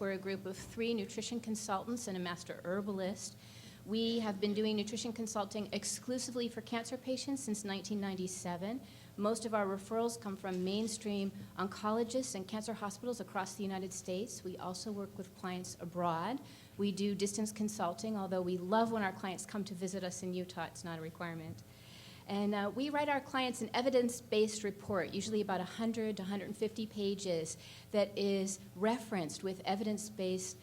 We're a group of 3 nutrition consultants and a master herbalist. We have been doing nutrition consulting exclusively for cancer patients since 1997. Most of our referrals come from mainstream oncologists and cancer hospitals across the United States. We also work with clients abroad. We do distance consulting, although we love when our clients come to visit us in Utah. It's not a requirement. And we write our clients an evidence-based report, usually about 100 to 150 pages, that is referenced with evidence-based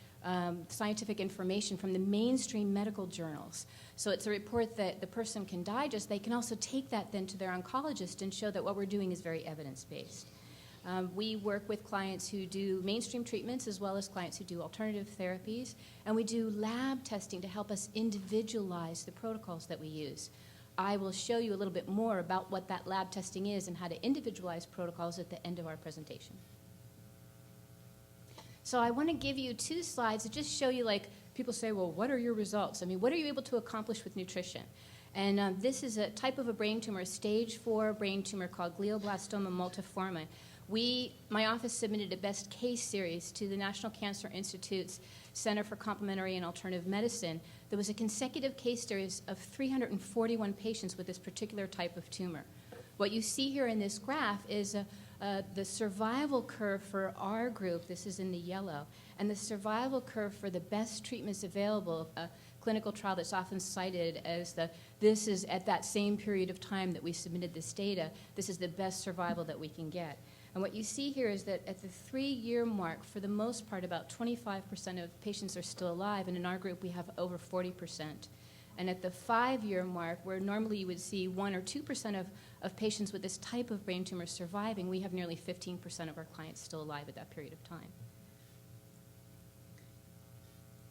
scientific information from the mainstream medical journals. So it's a report that the person can digest. They can also take that then to their oncologist and show that what we're doing is very evidence-based. We work with clients who do mainstream treatments as well as clients who do alternative therapies, and we do lab testing to help us individualize the protocols that we use. I will show you a little bit more about what that lab testing is and how to individualize protocols at the end of our presentation. So I want to give you 2 slides that just show you, like, people say, well, what are your results? I mean, what are you able to accomplish with nutrition? And this is a type of a brain tumor, a stage 4 brain tumor called glioblastoma multiforme. My office submitted a best case series to the National Cancer Institute's Center for Complementary and Alternative Medicine. There was a consecutive case series of 341 patients with this particular type of tumor. What you see here in this graph is the survival curve for our group. This is in the yellow. And the survival curve for the best treatments available, a clinical trial that's often cited as this is at that same period of time that we submitted this data, this is the best survival that we can get. And what you see here is that at the 3-year mark, for the most part, about 25% of patients are still alive, and in our group we have over 40%. And at the 5-year mark, where normally you would see 1 or 2% of patients with this type of brain tumor surviving, we have nearly 15% of our clients still alive at that period of time.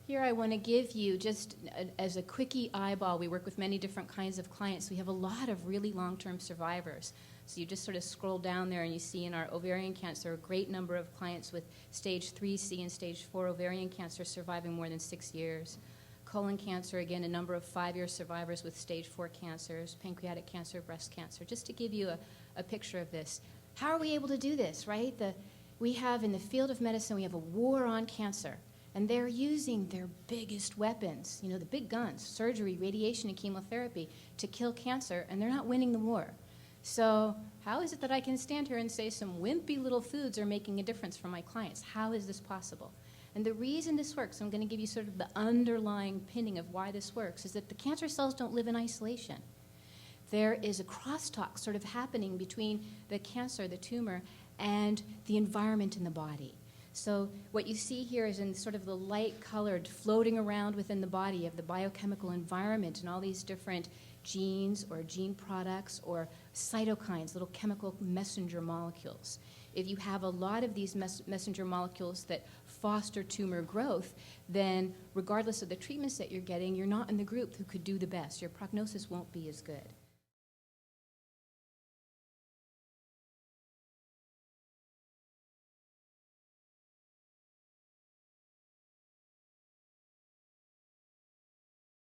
Here I want to give you, just as a quickie eyeball, we work with many different kinds of clients. We have a lot of really long-term survivors. So you just sort of scroll down there and you see in our ovarian cancer a great number of clients with stage 3C and stage 4 ovarian cancer surviving more than 6 years. Colon cancer, again, a number of 5-year survivors with stage 4 cancers, pancreatic cancer, breast cancer, just to give you a picture of this. How are we able to do this, right? We have, in the field of medicine, we have a war on cancer. And they're using their biggest weapons, the big guns, surgery, radiation, and chemotherapy, to kill cancer, and they're not winning the war. So how is it that I can stand here and say some wimpy little foods are making a difference for my clients? How is this possible? And the reason this works, I'm going to give you sort of the underlying pinning of why this works, is that the cancer cells don't live in isolation. There is a crosstalk sort of happening between the cancer, the tumor, and the environment in the body. So what you see here is in sort of the light-colored floating around within the body of the biochemical environment and all these different genes or gene products or cytokines, little chemical messenger molecules. If you have a lot of these messenger molecules that foster tumor growth, then regardless of the treatments that you're getting, you're not in the group who could do the best. Your prognosis won't be as good.